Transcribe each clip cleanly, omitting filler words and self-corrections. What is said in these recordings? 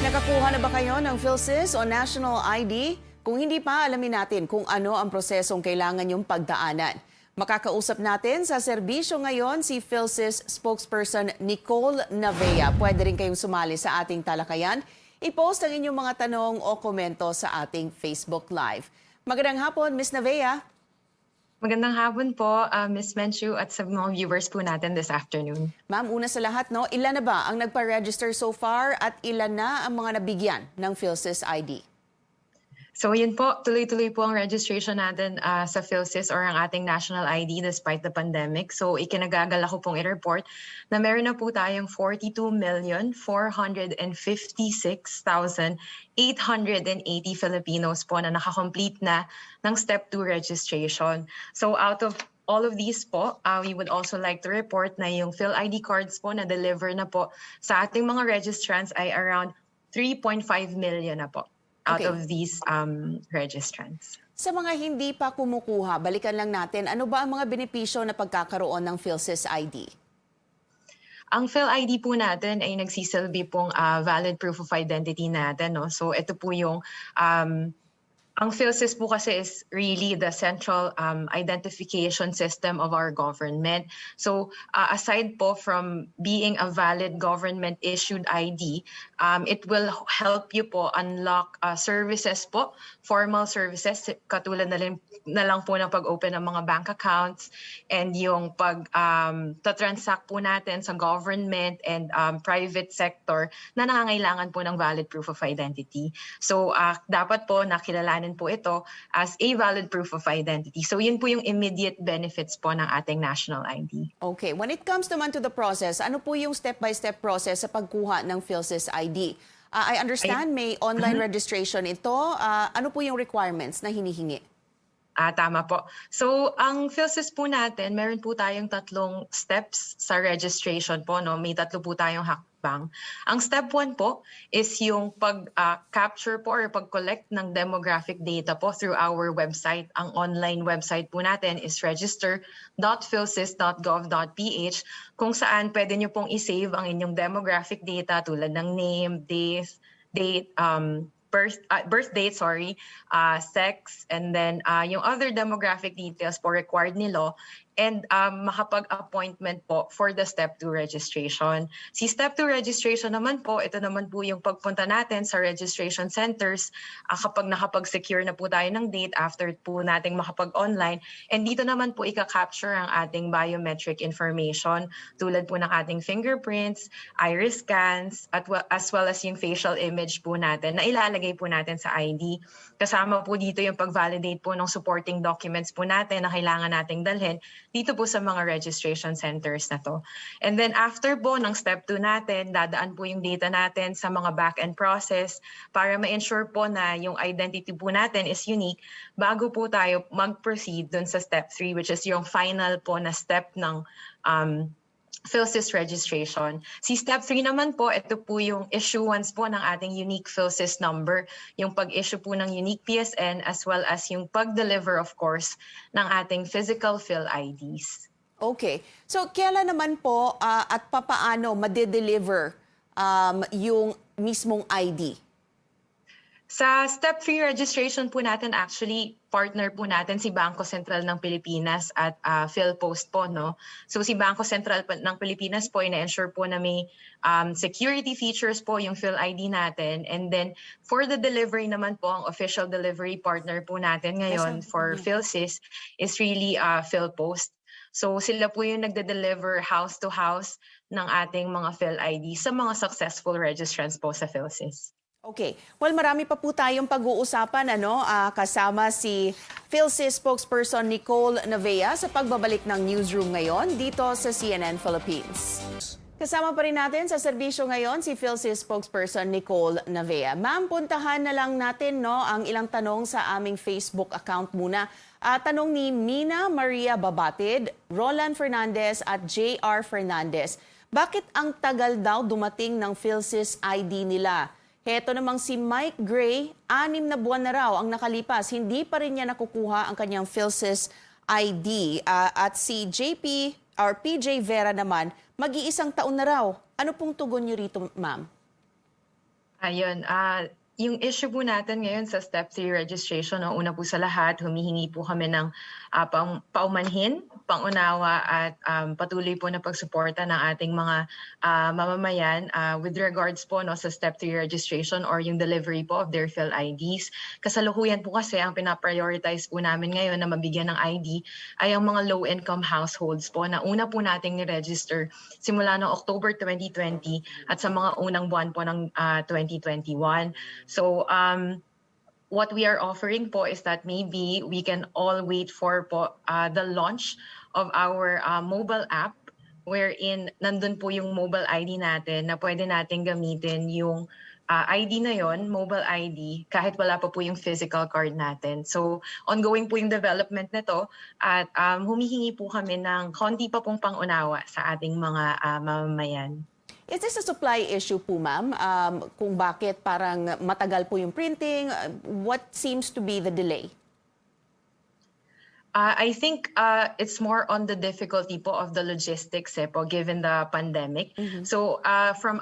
Nakakuha na ba kayo ng Philsys o National ID? Kung hindi pa, alamin natin kung ano ang prosesong kailangan yung pagdaanan. Makakausap natin sa serbisyo ngayon si Philsys spokesperson Nicole Navea. Pwede rin kayong sumali sa ating talakayan. I-post ang inyong mga tanong o komento sa ating Facebook Live. Magandang hapon, Ms. Navea. Magandang hapon po, Ms. Menchu at sa mga viewers po natin this afternoon. Ma'am, una sa lahat, no, ilan na ba ang nagpa-register so far at ilan na ang mga nabigyan ng Philsys ID? So yun po, tuloy-tuloy po ang registration natin sa Philsys or ang ating national ID despite the pandemic. So ikinagagala ko pong i-report na meron na po tayong 42,456,880 Filipinos po na nakakomplete na ng Step 2 registration. So out of all of these po, we would also like to report na yung PhilID cards po na deliver na po sa ating mga registrants ay around 3.5 million na po. Out of these registrants. Sa mga hindi pa kumukuha, balikan lang natin, ano ba ang mga benepisyo na pagkakaroon ng Philsys ID? Ang PhilID po natin ay nagsisilbi pong valid proof of identity natin. No? So ito po yung, ang Philsys po kasi is really the central identification system of our government. So aside po from being a valid government-issued ID, it will help you po unlock services po, formal services, katulad na lang po ng pag-open ng mga bank accounts and yung pag-transact po natin sa government and private sector na nangangailangan po ng valid proof of identity. So dapat po nakilalanin po ito as a valid proof of identity. So yun po yung immediate benefits po ng ating national ID. Okay. When it comes naman to the process, ano po yung step-by-step process sa pagkuha ng Philsys ID? I understand may online registration ito. Ano po yung requirements na hinihingi? Tama po. So, ang Philsys po natin, meron po tayong 3 steps sa registration po. No? May 3 po tayong hakbang. Ang step 1 po is yung pag-capture po or pag-collect ng demographic data po through our website. Ang online website po natin is register.philsys.gov.ph kung saan pwede nyo pong isave ang inyong demographic data tulad ng name, birth date, sex, and then yung other demographic details po required ni law, and makapag-appointment po for the Step 2 registration. Si Step 2 registration naman po, ito naman po yung pagpunta natin sa registration centers kapag nakapag-secure na po tayo ng date after po nating makapag-online. And dito naman po ika-capture ang ating biometric information tulad po ng ating fingerprints, iris scans, as well as yung facial image po natin na ilalagay po natin sa ID. Kasama po dito yung pag-validate po ng supporting documents po natin na kailangan nating dalhin dito po sa mga registration centers na to. And then after po ng step 2 natin, dadaan po yung data natin sa mga back-end process para ma-ensure po na yung identity po natin is unique bago po tayo mag-proceed dun sa step 3, which is yung final po na step ng Philsys registration. Si step 3 naman po, ito po yung issuance po ng ating unique Philsys number, yung pag-issue po ng unique PSN as well as yung pag-deliver of course ng ating physical PhilIDs. Okay. So kailan naman po at papaano ma-deliver yung mismong ID? Sa Step 3 registration po natin, actually, partner po natin si Bangko Sentral ng Pilipinas at PhilPost po, no? So si Bangko Sentral ng Pilipinas po, ina-ensure po na may security features po yung PhilID natin. And then, for the delivery naman po, ang official delivery partner po natin ngayon for Philsys is really PhilPost. So sila po yung nagde-deliver house to house ng ating mga PhilID sa mga successful registrants po sa Philsys. Okay. Well, marami pa po tayong pag-uusapan, kasama si Philsys spokesperson Nicole Navea sa pagbabalik ng newsroom ngayon dito sa CNN Philippines. Kasama pa rin natin sa serbisyo ngayon si Philsys spokesperson Nicole Navea. Ma'am, puntahan na lang natin ang ilang tanong sa aming Facebook account muna. Tanong ni Mina Maria Babatid, Roland Fernandez at JR Fernandez. Bakit ang tagal daw dumating ng Philsys ID nila? Heto namang si Mike Gray, 6 na buwan na raw ang nakalipas. Hindi pa rin niya nakukuha ang kanyang Philsys ID. At si PJ Vera naman, mag-iisang taon na raw. Ano pong tugon niyo rito, ma'am? Ayun, yung issue po natin ngayon sa Step 3 registration, no, una po sa lahat, humihingi po kami ng paumanhin, pangunawa at patuloy po na pagsuporta ng ating mga mamamayan with regards po no, sa Step 3 registration or yung delivery po of their PhilIDs. Kasalukuyan po kasi ang pinaprioritize po namin ngayon na mabigyan ng ID ay ang mga low-income households po na una po nating ni-register simula noong October 2020 at sa mga unang buwan po ng 2021. So what we are offering po is that maybe we can all wait for po the launch of our mobile app wherein nandun po yung mobile ID natin na pwede natin gamitin yung ID na yon, mobile ID, kahit wala pa po yung physical card natin. So ongoing po yung development nito at humihingi po kami ng konti pa pong pangunawa sa ating mga mamamayan. Is this a supply issue po, ma'am? Kung bakit parang matagal po yung printing? What seems to be the delay? I think it's more on the difficulty po of the logistics po, given the pandemic. So from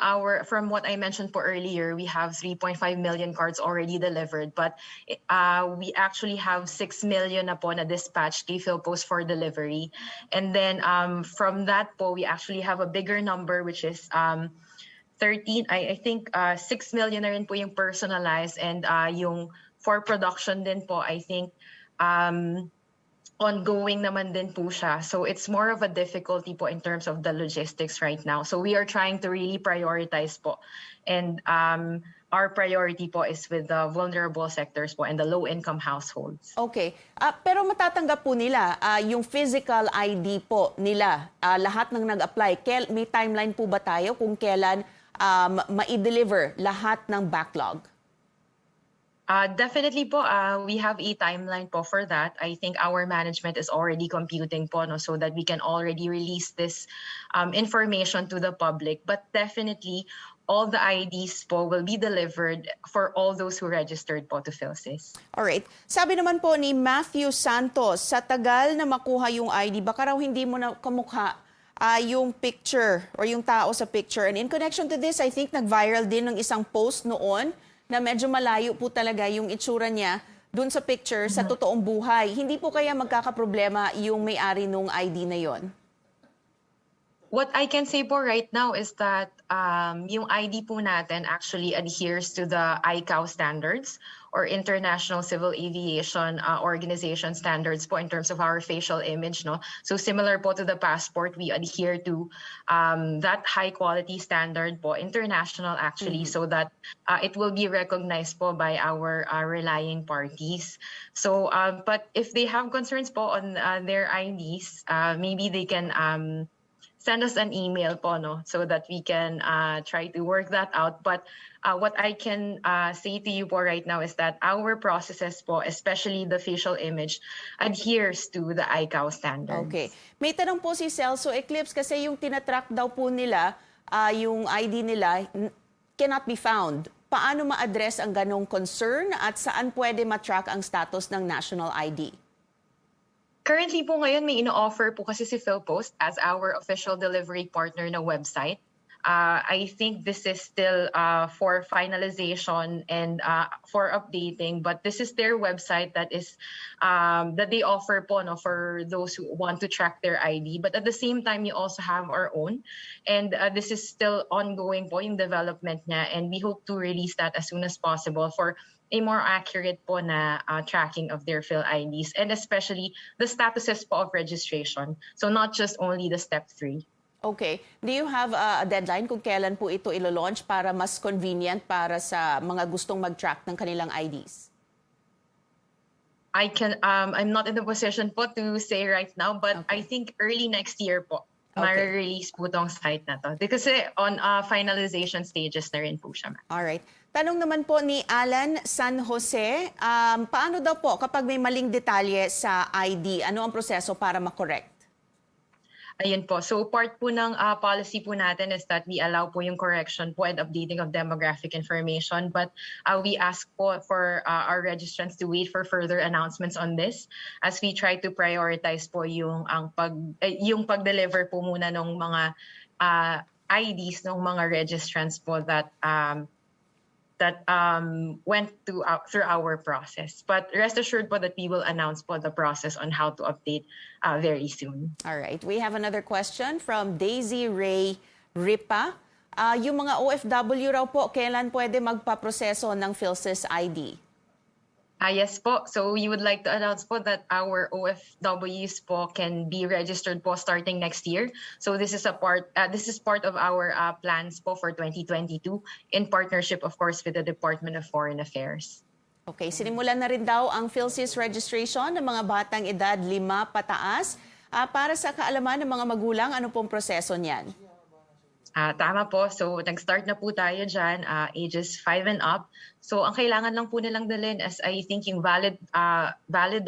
what I mentioned po earlier, we have 3.5 million cards already delivered, but we actually have 6 million na po na dispatched kay PhilPost for delivery. And then from that po, we actually have a bigger number, which is 13, I think 6 million na rin po yung personalized, and yung for production din po, I think ongoing naman din po siya. So it's more of a difficulty po in terms of the logistics right now. So we are trying to really prioritize po. And our priority po is with the vulnerable sectors po and the low-income households. Okay. Pero matatanggap po nila yung physical ID po nila. Lahat ng nag-apply. May timeline po ba tayo kung kailan ma-deliver lahat ng backlog? Definitely po, we have a timeline po for that. I think our management is already computing po no, so that we can already release this information to the public. But definitely, all the IDs po will be delivered for all those who registered po to Philsys. Alright. Sabi naman po ni Matthew Santos, sa tagal na makuha yung ID, baka raw hindi mo na kamukha yung picture or yung tao sa picture. And in connection to this, I think nag-viral din ng isang post noon na medyo malayo po talaga yung itsura niya dun sa picture sa totoong buhay. Hindi po kaya magkakaproblema yung may-ari nung ID na yon? What I can say po right now is that yung ID po natin actually adheres to the ICAO standards or International Civil Aviation Organization standards po in terms of our facial image. No? So similar po to the passport, we adhere to that high quality standard po, international actually, so that it will be recognized po by our relying parties. So, but if they have concerns po on their IDs, maybe they can send us an email po, no, so that we can try to work that out. But what I can say to you po right now is that our processes po, especially the facial image, adheres to the ICAO standards. Okay. May tanong po si Celso Eclipse kasi yung tinatrack daw po nila, yung ID nila, cannot be found. Paano ma-address ang ganong concern at saan pwede ma-track ang status ng national ID? Currently po ngayon may ino-offer po kasi si PhilPost as our official delivery partner na website. I think this is still for finalization and for updating, but this is their website that is that they offer po no, for those who want to track their ID. But at the same time, you also have our own, and this is still ongoing po yung development niya, and we hope to release that as soon as possible for a more accurate po na tracking of their PhilIDs, and especially the statuses po of registration. So not just only the step 3. Okay. Do you have a deadline kung kailan po ito ilo-launch para mas convenient para sa mga gustong mag-track ng kanilang IDs? I'm not in the position po to say right now, but I think early next year po, ma-release po tong site na to. Kasi on finalization stages na rin po siya. Alright. Tanong naman po ni Alan San Jose, paano daw po kapag may maling detalye sa ID, ano ang proseso para makorek? Ayun po. So part po ng policy po natin is that we allow po yung correction po and updating of demographic information. But we ask po for our registrants to wait for further announcements on this as we try to prioritize po yung pag-deliver po muna ng mga IDs ng mga registrants po that that went through our process. But rest assured po that we will announce po the process on how to update very soon. All right. We have another question from Daisy Ray Ripa. Yung mga OFW raw po, kailan pwede magpaproseso ng Philsys ID? Yes po. So we would like to announce po that our OFWs po can be registered po starting next year. So this is part of our plans po for 2022 in partnership, of course, with the Department of Foreign Affairs. Okay, sinimulan na rin daw ang Philsys registration ng mga batang edad 5 pataas. Para sa kaalaman ng mga magulang, ano pong proseso niyan? Tama po. So, nag-start na po tayo dyan, ages 5 and up. So, ang kailangan lang po nilang dalhin is, I think, yung valid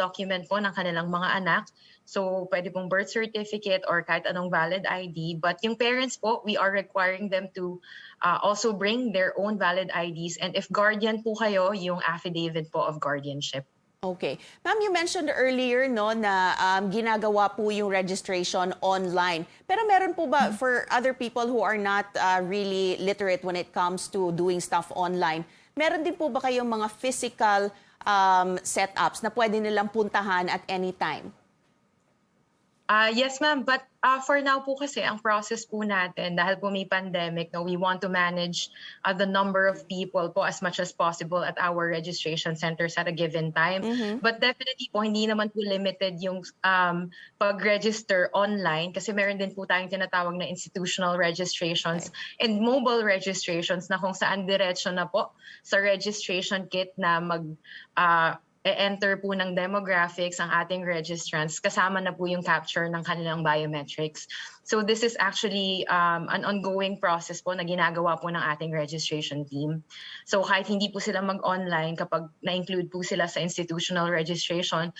document po ng kanilang mga anak. So, pwede pong birth certificate or kahit anong valid ID. But yung parents po, we are requiring them to also bring their own valid IDs. And if guardian po kayo, yung affidavit po of guardianship. Okay. Ma'am, you mentioned earlier no, na ginagawa po yung registration online. Pero meron po ba for other people who are not really literate when it comes to doing stuff online, meron din po ba kayong mga physical setups na pwede nilang puntahan at any time? Yes, ma'am. But for now po kasi, ang process po natin, dahil po may pandemic, no, we want to manage the number of people po as much as possible at our registration centers at a given time. But definitely po, hindi naman po limited yung pag-register online kasi meron din po tayong tinatawag na institutional registrations and mobile registrations na kung saan diretso na po sa registration kit na enter po ng demographics ang ating registrants, kasama na po yung capture ng kanilang biometrics. So this is actually an ongoing process po na ginagawa po ng ating registration team. So kahit hindi po sila mag-online, kapag na-include po sila sa institutional registration,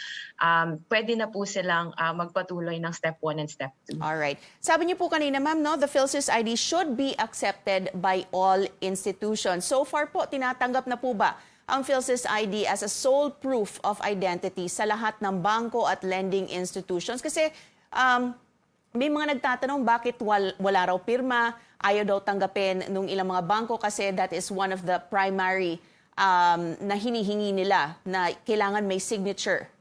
pwede na po silang magpatuloy ng step 1 and step 2. Alright. Sabi niyo po kanina, ma'am, no, the Philsys ID should be accepted by all institutions. So far po, tinatanggap na po ba ang Philsys ID as a sole proof of identity sa lahat ng bangko at lending institutions? Kasi may mga nagtatanong bakit wala raw pirma, ayaw daw tanggapin nung ilang mga bangko kasi that is one of the primary na hinihingi nila na kailangan may signature.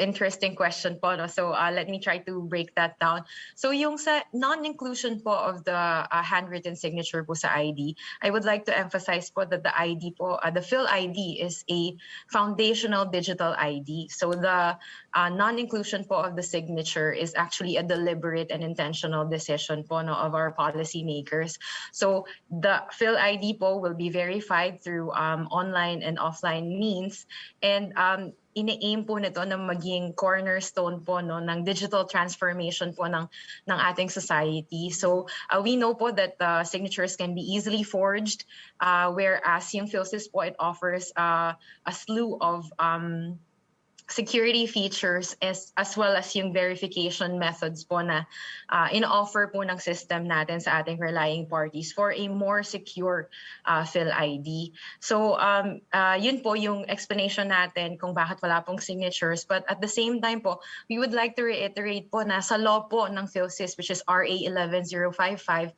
Interesting question po. No? So let me try to break that down. So yung sa non-inclusion po of the handwritten signature po sa ID, I would like to emphasize po that the ID po, the Phil ID is a foundational digital ID. So the non-inclusion po of the signature is actually a deliberate and intentional decision po no, of our policymakers. So the Phil ID po will be verified through online and offline means, and ine-aim po nito na maging cornerstone po no ng digital transformation po ng ating society. So we know po that signatures can be easily forged, whereas yung Philsys po, it offers a slew of security features as well as yung verification methods po na in-offer po ng system natin sa ating relying parties for a more secure Phil ID. So yun po yung explanation natin kung bakit wala pong signatures. But at the same time po, we would like to reiterate po na sa law po ng Philsys, which is RA 11055,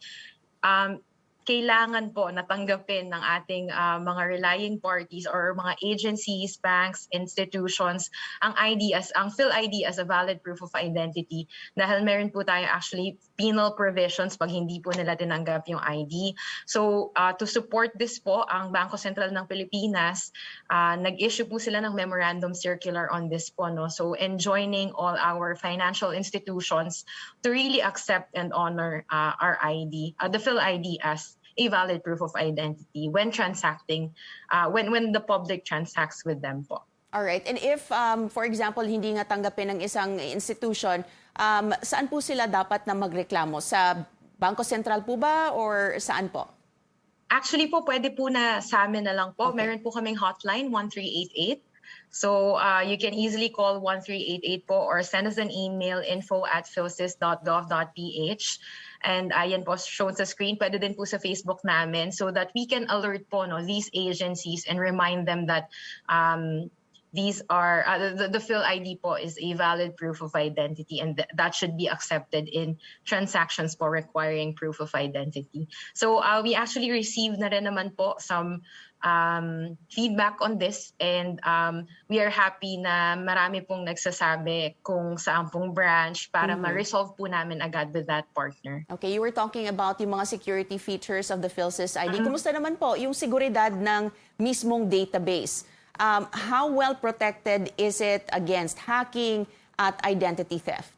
kailangan po natanggapin ng ating mga relying parties or mga agencies, banks, institutions ang Phil ID as a valid proof of identity, dahil meron po tayo actually penal provisions pag hindi po nila tinanggap yung ID. So to support this po, ang Bangko Sentral ng Pilipinas nag-issue po sila ng memorandum circular on this po, no? So enjoining all our financial institutions to really accept and honor our ID, the Phil ID as a valid proof of identity when transacting, when the public transacts with them po. All right. And if, for example, hindi nga tanggapin ng isang institution, saan po sila dapat na magreklamo? Sa Bangko Sentral po ba or saan po? Actually po, pwede po na sa amin na lang po. Okay. Meron po kaming hotline, 1388. So you can easily call 1388 po or send us an email, info@philsys.gov.ph. And ayan po, shown sa screen, pwede din po sa Facebook namin so that we can alert po no, these agencies and remind them that these are the Phil ID po is a valid proof of identity, and that should be accepted in transactions po requiring proof of identity. So we actually received na rin naman po some feedback on this, and we are happy na marami pong nagsasabi kung saan pong branch para ma-resolve po namin agad with that partner. Okay, you were talking about yung mga security features of the Philsys ID. Kumusta naman po yung seguridad ng mismong database? How well protected is it against hacking at identity theft?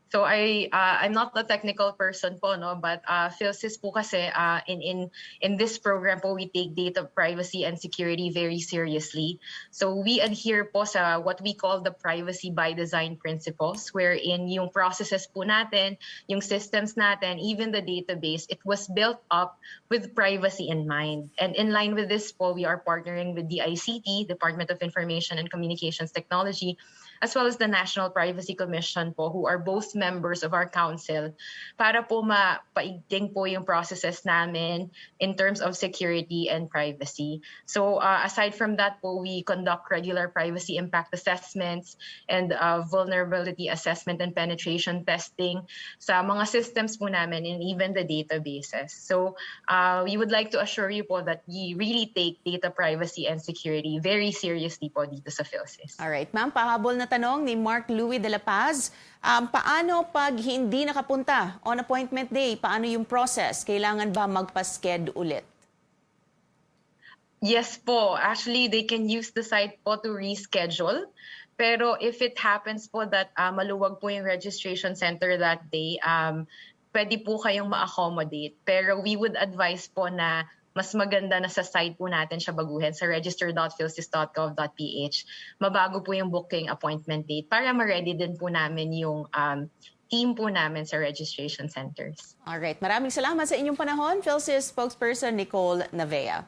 So I'm not the technical person po, no, but Philsys po kasi in this program po we take data privacy and security very seriously. So we adhere po sa what we call the privacy by design principles, wherein yung processes po natin, yung systems natin, even the database, it was built up with privacy in mind. And in line with this po, we are partnering with the ICT, Department of Information and Communications Technology, as well as the National Privacy Commission po, who are both members of our council, para po mapaigting po yung processes namin in terms of security and privacy. So aside from that po, we conduct regular privacy impact assessments and vulnerability assessment and penetration testing sa mga systems po namin and even the databases. So we would like to assure you po that we really take data privacy and security very seriously po dito sa Philsys. Alright, ma'am, pahabol na tanong ni Mark Louis de la Paz. Paano pag hindi nakapunta on appointment day? Paano yung process? Kailangan ba magpa-sked ulit? Yes po. Actually, they can use the site po to reschedule. Pero if it happens po that maluwag po yung registration center that day, pwede po kayong ma-accommodate. Pero we would advise po na mas maganda na sa site po natin siya baguhin sa register.philsys.gov.ph. Mabago po yung booking appointment date para ma-ready din po namin yung team po namin sa registration centers. Alright, maraming salamat sa inyong panahon, Philsys spokesperson Nicole Navea.